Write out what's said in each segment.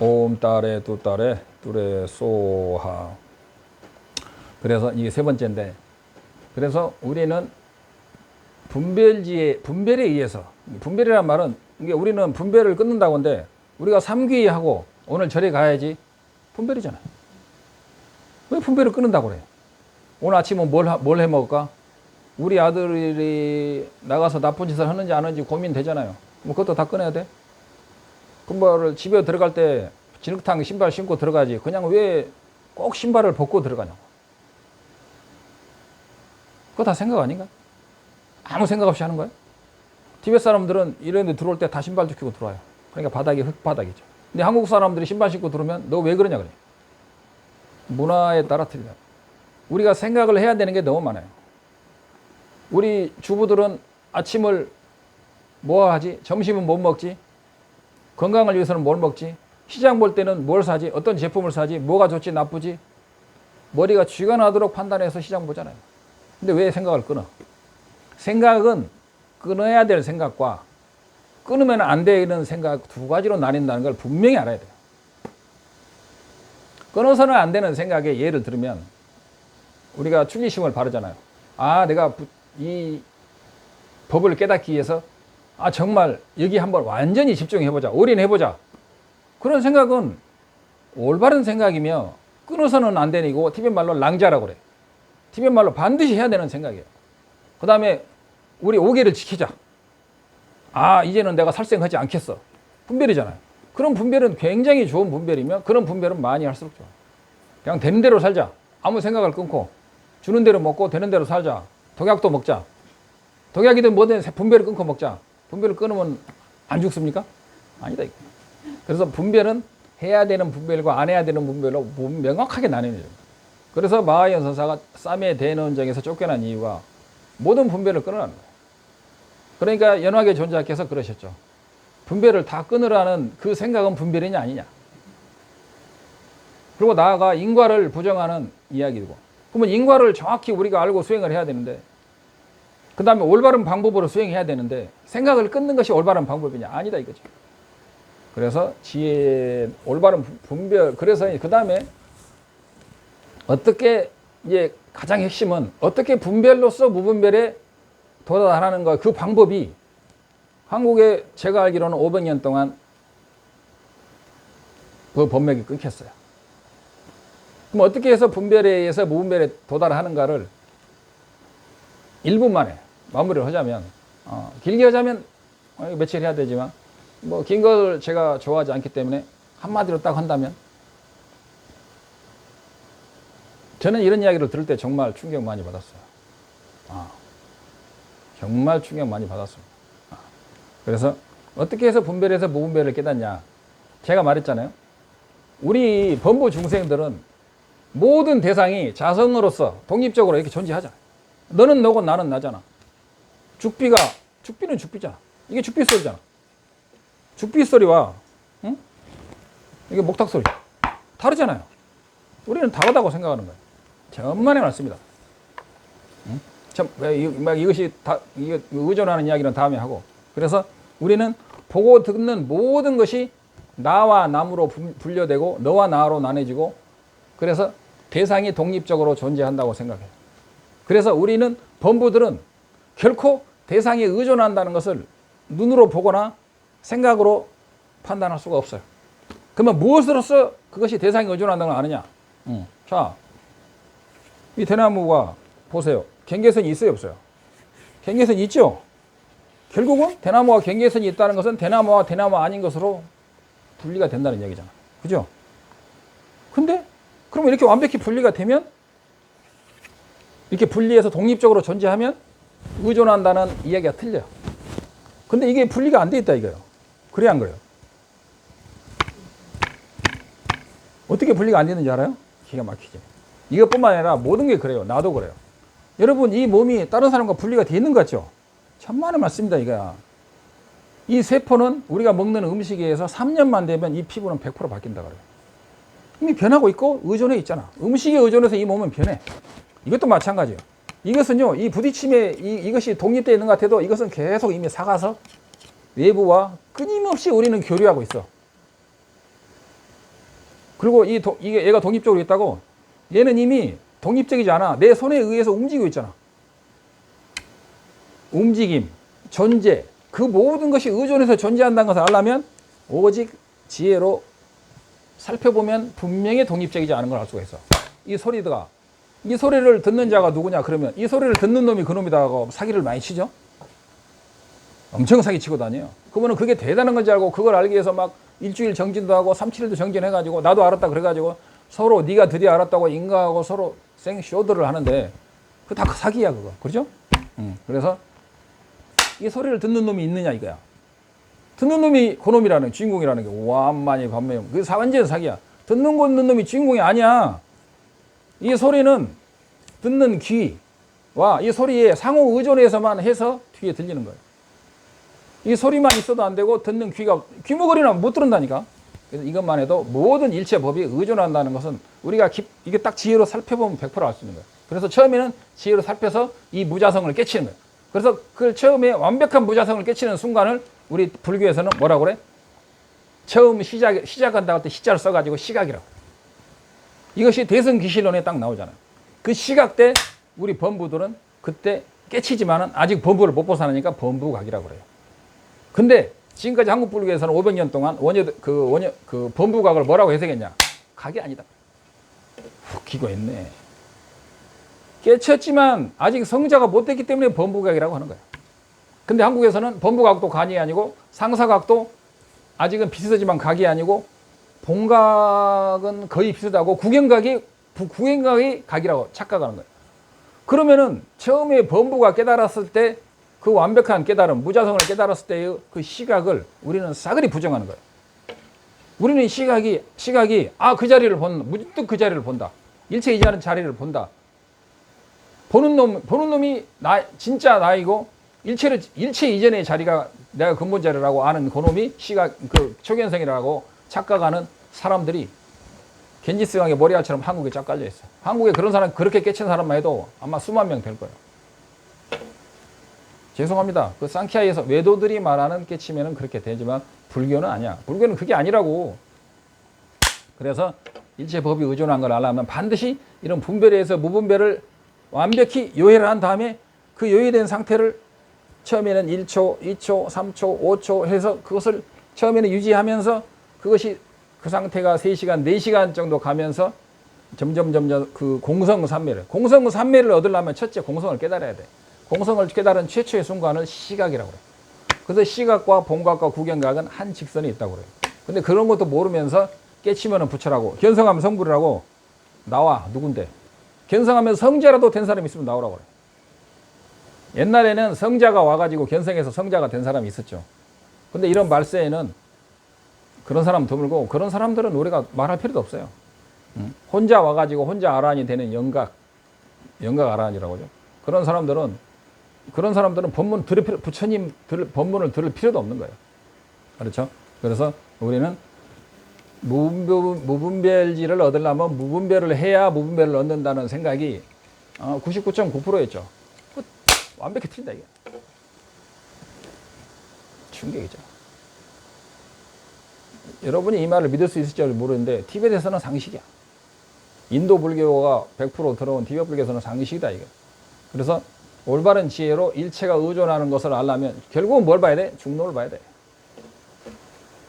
옴 따레 뚜따레 뚜레 소하. 그래서 이게 세 번째인데, 그래서 우리는 분별에 의해서, 분별이란 말은 이게 우리는 분별을 끊는다고 하는데, 우리가 삼귀하고 오늘 절에 가야지 분별이잖아요. 왜 분별을 끊는다고 그래? 오늘 아침은 뭘 해 먹을까? 우리 아들이 나가서 나쁜 짓을 하는지 안 하는지 고민되잖아요. 뭐 그것도 다 끊어야 돼? 그거를 집에 들어갈 때 진흙탕 신발 신고 들어가지. 그냥 왜 꼭 신발을 벗고 들어가냐고. 그거 다 생각 아닌가? 아무 생각 없이 하는 거야? 티벳 사람들은 이런 데 들어올 때 다 신발 지키고 들어와요. 그러니까 바닥이 흙바닥이죠. 근데 한국 사람들이 신발 신고 들어오면 너 왜 그러냐 그래. 문화에 따라 틀려요. 우리가 생각을 해야 되는 게 너무 많아요. 우리 주부들은 아침을 뭐 하지? 점심은 뭐 먹지? 건강을 위해서는 뭘 먹지? 시장 볼 때는 뭘 사지? 어떤 제품을 사지? 뭐가 좋지? 나쁘지? 머리가 쥐가 나도록 판단해서 시장 보잖아요. 근데 왜 생각을 끊어? 생각은 끊어야 될 생각과 끊으면 안 되는 생각 두 가지로 나뉜다는 걸 분명히 알아야 돼요. 끊어서는 안 되는 생각에 예를 들면 우리가 충기심을 바르잖아요. 아, 내가 이 법을 깨닫기 위해서 정말 여기 한번 완전히 집중해보자. 올인해보자. 그런 생각은 올바른 생각이며 끊어서는 안 되고 티벳 말로 랑자라고 그래. 티벳 말로 반드시 해야 되는 생각이에요. 그 다음에 우리 5개를 지키자. 이제는 내가 살생하지 않겠어. 분별이잖아요. 그런 분별은 굉장히 좋은 분별이며 그런 분별은 많이 할수록 좋아. 그냥 되는 대로 살자. 아무 생각을 끊고 주는 대로 먹고 되는 대로 살자. 독약도 먹자. 독약이든 뭐든 분별을 끊고 먹자. 분별을 끊으면 안 죽습니까? 아니다. 그래서 분별은 해야 되는 분별과 안 해야 되는 분별로 명확하게 나뉘는 거예요. 그래서 마하연 선사가 쌈의 대논정에서 쫓겨난 이유가 모든 분별을 끊으라는 거예요. 그러니까 연화계 존자께서 그러셨죠. 분별을 다 끊으라는 그 생각은 분별이냐 아니냐. 그리고 나아가 인과를 부정하는 이야기고. 그러면 인과를 정확히 우리가 알고 수행을 해야 되는데 그 다음에 올바른 방법으로 수행해야 되는데 생각을 끊는 것이 올바른 방법이냐? 아니다 이거죠. 그래서 지혜, 올바른 분별, 그래서 그 다음에 어떻게 이제 가장 핵심은 어떻게 분별로서 무분별에 도달하는 것, 그 방법이 한국에 제가 알기로는 500년 동안 그 법맥이 끊겼어요. 그럼 어떻게 해서 분별에 의해서 무분별에 도달하는가를 1분 만에 마무리를 하자면, 길게 하자면 며칠 해야 되지만 뭐 긴 걸 제가 좋아하지 않기 때문에 한마디로 딱 한다면, 저는 이런 이야기를 들을 때 정말 충격 많이 받았어요. 정말 충격 많이 받았습니다. 그래서 어떻게 해서 분별해서 무분별을 깨닫냐. 제가 말했잖아요. 우리 범부 중생들은 모든 대상이 자성으로서 독립적으로 이렇게 존재하잖아요. 너는 너고 나는 나잖아. 죽비는 죽비잖아. 이게 죽비 소리잖아. 죽비 소리와 이게 목탁 소리 다르잖아요. 우리는 다르다고 생각하는 거예요. 천만의 말씀이다. 참, 이것이 다 의존하는 이야기는 다음에 하고. 그래서 우리는 보고 듣는 모든 것이 나와 남으로 분류되고 너와 나로 나눠지고, 그래서 대상이 독립적으로 존재한다고 생각해요. 그래서 우리는 범부들은 결코 대상에 의존한다는 것을 눈으로 보거나 생각으로 판단할 수가 없어요. 그러면 무엇으로서 그것이 대상에 의존한다는 걸 아느냐? 자, 이 대나무가 보세요. 경계선이 있어요, 없어요? 경계선이 있죠? 결국은 대나무와 경계선이 있다는 것은 대나무와 대나무 아닌 것으로 분리가 된다는 얘기잖아. 그죠? 근데 그럼 이렇게 완벽히 분리가 되면, 이렇게 분리해서 독립적으로 존재하면 의존한다는 이야기가 틀려요. 근데 이게 분리가 안 돼 있다 이거예요. 그래 안 그래요? 어떻게 분리가 안 되는지 알아요? 기가 막히죠. 이것뿐만 아니라 모든 게 그래요. 나도 그래요. 여러분, 이 몸이 다른 사람과 분리가 돼 있는 것 같죠? 천만의 말씀이다 이거야. 이 세포는 우리가 먹는 음식에 의해서 3년만 되면 이 피부는 100% 바뀐다 그래요. 이미 변하고 있고 의존해 있잖아. 음식에 의존해서 이 몸은 변해. 이것도 마찬가지예요. 이것은요, 이 부딪힘에 이것이 독립되어 있는 것 같아도 이것은 계속 이미 사가서 외부와 끊임없이 우리는 교류하고 있어. 그리고 이게 얘가 독립적으로 있다고? 얘는 이미 독립적이지 않아. 내 손에 의해서 움직이고 있잖아. 움직임, 존재, 그 모든 것이 의존해서 존재한다는 것을 알려면 오직 지혜로 살펴보면 분명히 독립적이지 않은 걸 알 수가 있어. 이 소리를 듣는 자가 누구냐? 그러면 이 소리를 듣는 놈이 그놈이다 하고 사기를 많이 치죠? 엄청 사기 치고 다녀요. 그러면 그게 대단한 건지 알고 그걸 알기 위해서 막 일주일 정진도 하고 3, 7일도 정진해가지고 나도 알았다 그래가지고 서로 네가 드디어 알았다고 인가하고 서로 생쇼드를 하는데 그거 다 사기야 그거. 그렇죠? 그래서 이 소리를 듣는 놈이 있느냐 이거야. 듣는 놈이 그놈이라는 주인공이라는 게 완만히 반면 그 완전 사기야. 듣는 놈이 주인공이 아니야. 이 소리는 듣는 귀와 이 소리에 상호 의존해서만 해서 뒤에 들리는 거예요. 이 소리만 있어도 안 되고 듣는 귀머거리나 못 들은다니까. 그래서 이것만 해도 모든 일체 법이 의존한다는 것은 우리가 이게 딱 지혜로 살펴보면 100% 알 수 있는 거예요. 그래서 처음에는 지혜로 살펴서 이 무자성을 깨치는 거예요. 그래서 그 처음에 완벽한 무자성을 깨치는 순간을 우리 불교에서는 뭐라고 그래? 처음 시작한다고 할 때 시자를 써가지고 시각이라고. 이것이 대승귀실론에 딱 나오잖아요. 그 시각 때 우리 범부들은 그때 깨치지만은 아직 범부를 못 벗어나니까 범부각이라고 그래요. 근데 지금까지 한국 불교에서는 500년 동안 그 범부각을 뭐라고 해석했냐? 각이 아니다. 훅 기고했네. 깨쳤지만 아직 성자가 못 됐기 때문에 범부각이라고 하는 거야. 근데 한국에서는 범부각도 간이 아니고 상사각도 아직은 비슷하지만 각이 아니고 본각은 거의 비슷하고 구경각이 각이라고 착각하는 거예요. 그러면은 처음에 범부가 깨달았을 때 그 완벽한 깨달음, 무자성을 깨달았을 때의 그 시각을 우리는 싸그리 부정하는 거예요. 우리는 시각이 그 자리를 문득 그 자리를 본다. 일체 이전하는 자리를 본다. 보는 놈이 진짜 나이고 일체 이전의 자리가 내가 근본 자리라고 아는 그놈이 초견성이라고 착각하는 사람들이 겐지스 강의 모리아처럼 한국에 쫙 깔려 있어. 한국에 그런 사람 그렇게 깨친 사람만 해도 아마 수만 명 될 거예요. 죄송합니다. 그 상키아에서 외도들이 말하는 깨치면은 그렇게 되지만 불교는 아니야. 불교는 그게 아니라고. 그래서 일체 법이 의존한 걸 알려면 반드시 이런 분별에 의해서 무분별을 완벽히 요해를 한 다음에 그 요해된 상태를 처음에는 1초, 2초, 3초, 5초 해서 그것을 처음에는 유지하면서 그것이 그 상태가 3시간, 4시간 정도 가면서 점점 그 공성삼매를 얻으려면 첫째 공성을 깨달아야 돼. 공성을 깨달은 최초의 순간을 시각이라고 그래. 그래서 시각과 본각과 구경각은 한 직선이 있다고 그래요. 근데 그런 것도 모르면서 깨치면은 부처라고, 견성하면 성불이라고 나와. 누군데? 견성하면 성자라도 된 사람이 있으면 나오라고 그래. 옛날에는 성자가 와가지고 견성해서 성자가 된 사람이 있었죠. 근데 이런 말세에는 그런 사람 드물고, 그런 사람들은 우리가 말할 필요도 없어요. 혼자 와가지고 혼자 아라한이 되는 영각 아라한이라고 하죠. 그런 사람들은 부처님 법문을 들을 필요도 없는 거예요. 그렇죠? 그래서 우리는 무분별지를 얻으려면 무분별을 해야 무분별을 얻는다는 생각이 99.9%였죠. 완벽히 틀린다 이게. 충격이죠. 여러분이 이 말을 믿을 수 있을지 모르는데 티베트에서는 상식이야. 인도 불교가 100% 들어온 티베트 불교에서는 상식이다 이게. 그래서 올바른 지혜로 일체가 의존하는 것을 알려면 결국은 뭘 봐야 돼? 중론을 봐야 돼.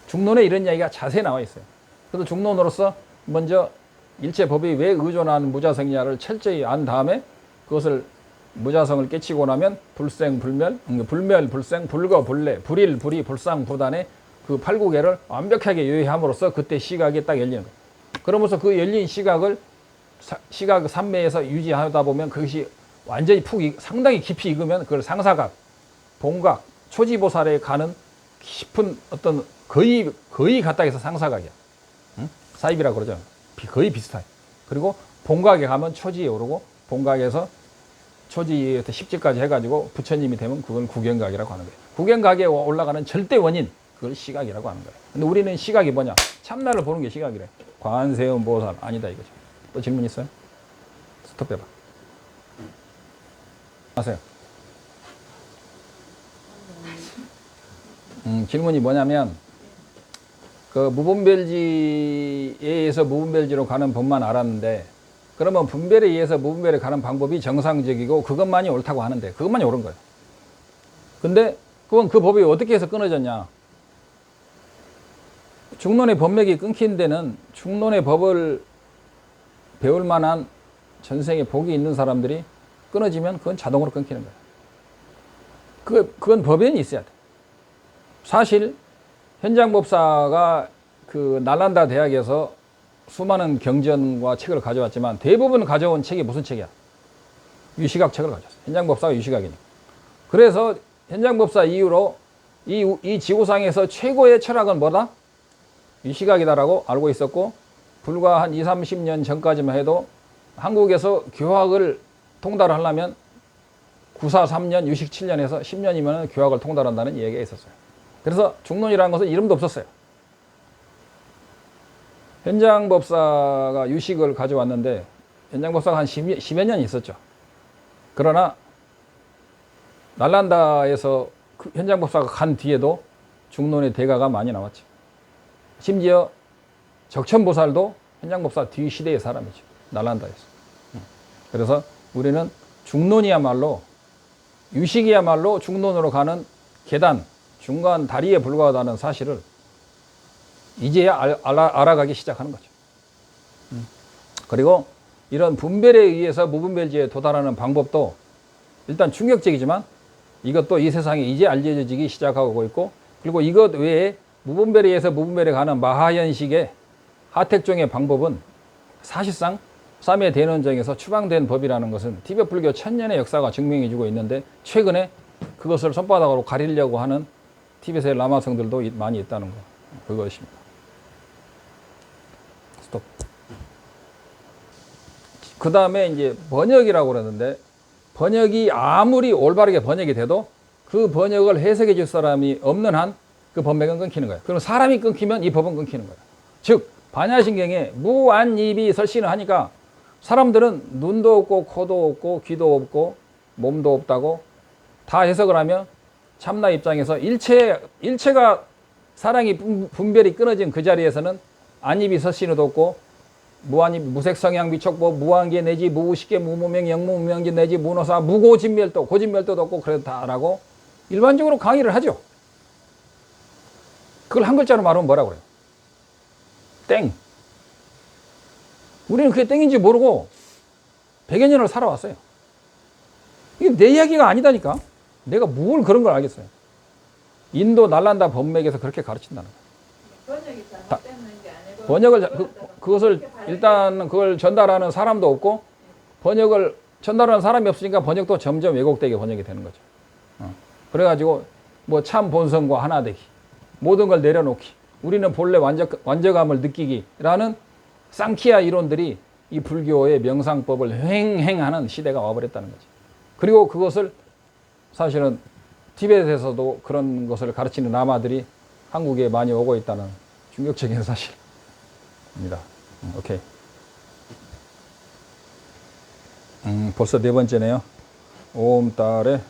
중론에 이런 이야기가 자세히 나와 있어요. 그래서 중론으로서 먼저 일체 법이 왜 의존하는 무자성이냐를 철저히 안 다음에 그것을 무자성을 깨치고 나면 불생, 불멸, 불생, 불거, 불래, 불일, 불이, 불상, 부단의 그 8구계를 완벽하게 요해함으로써 그때 시각이 딱 열리는 거예요. 그러면서 그 열린 시각 삼매에서 유지하다 보면 그것이 완전히 상당히 깊이 익으면 그걸 상사각, 본각, 초지보살에 가는 깊은 어떤 거의 갔다 해서 상사각이야. 응? 사입이라고 그러죠. 거의 비슷해. 그리고 본각에 가면 초지에 오르고 본각에서 초지에 10지까지 해가지고 부처님이 되면 그건 구경각이라고 하는 거예요. 구경각에 올라가는 절대 원인, 그걸 시각이라고 하는 거예요. 근데 우리는 시각이 뭐냐? 참나를 보는 게 시각이래. 관세음 보살 아니다 이거죠. 또 질문 있어요? 스톱해봐. 하세요. 질문이 뭐냐면 그 무분별지에 의해서 무분별지로 가는 법만 알았는데, 그러면 분별에 의해서 무분별에 가는 방법이 정상적이고 그것만이 옳다고 하는데, 그것만이 옳은 거예요. 근데 그건 그 법이 어떻게 해서 끊어졌냐? 중론의 법맥이 끊긴 데는 중론의 법을 배울 만한 전생에 복이 있는 사람들이 끊어지면 그건 자동으로 끊기는 거예요. 그건 법엔이 있어야 돼. 사실 현장법사가 그 날란다 대학에서 수많은 경전과 책을 가져왔지만 대부분 가져온 책이 무슨 책이야? 유시각 책을 가져왔어. 현장법사가 유시각이니까. 그래서 현장법사 이후로 이 지구상에서 최고의 철학은 뭐다? 유시각이다라고 알고 있었고, 불과 한 20, 30년 전까지만 해도 한국에서 교학을 통달하려면 94, 3년, 유식 7년에서 10년이면 교학을 통달한다는 얘기가 있었어요. 그래서 중론이라는 것은 이름도 없었어요. 현장법사가 유식을 가져왔는데 현장법사가 한 10여 년 있었죠. 그러나 날란다에서 그 현장법사가 간 뒤에도 중론의 대가가 많이 나왔죠. 심지어 적천보살도 현장법사 뒤 시대의 사람이죠. 날란다에서. 그래서 우리는 중론이야말로, 유식이야말로 중론으로 가는 계단, 중간 다리에 불과하다는 사실을 이제야 알아가기 시작하는 거죠. 그리고 이런 분별에 의해서 무분별지에 도달하는 방법도 일단 충격적이지만 이것도 이 세상에 이제 알려지기 시작하고 있고, 그리고 이것 외에 무분별에 의해서 무분별에 가는 마하현식의 하택종의 방법은 사실상 쌈의 대론정에서 추방된 법이라는 것은 티베트 불교 1000년의 역사가 증명해주고 있는데, 최근에 그것을 손바닥으로 가리려고 하는 티베트의 라마성들도 많이 있다는 거, 그것입니다. 스톱. 그 다음에 이제 번역이라고 그러는데, 번역이 아무리 올바르게 번역이 돼도 그 번역을 해석해 줄 사람이 없는 한 그 법맥은 끊기는 거예요. 그럼 사람이 끊기면 이 법은 끊기는 거예요. 즉 반야신경에 무안입이 설신을 하니까 사람들은 눈도 없고 코도 없고 귀도 없고 몸도 없다고 다 해석을 하면 참나 입장에서 일체가 사랑이 분별이 끊어진 그 자리에서는 안입이 설신도 없고 무안입, 무색성향 미촉법, 무한계 내지 무의식계 무무명 영무무명진 내지 무노사 무고진멸도, 고진멸도도 없고 그렇다라고 일반적으로 강의를 하죠. 그걸 한 글자로 말하면 뭐라고 그래요? 땡. 우리는 그게 땡인지 모르고 100여 년을 살아왔어요. 이게 내 이야기가 아니다니까. 내가 뭘 그런 걸 알겠어요. 인도 날란다 법맥에서 그렇게 가르친다는 거예요. 번역이 잘못되는 게 아니고 번역을 그것을 일단 그걸 전달하는 사람도 없고, 번역을 전달하는 사람이 없으니까 번역도 점점 왜곡되게 번역이 되는 거죠. 그래가지고 뭐 참 본성과 하나 되기, 모든 걸 내려놓기, 우리는 본래 완전감을 느끼기라는 쌍키아 이론들이 이 불교의 명상법을 횡행하는 시대가 와버렸다는 거지. 그리고 그것을 사실은 티베트에서도 그런 것을 가르치는 라마들이 한국에 많이 오고 있다는 충격적인 사실입니다. 오케이. 벌써 네 번째네요. 오음달에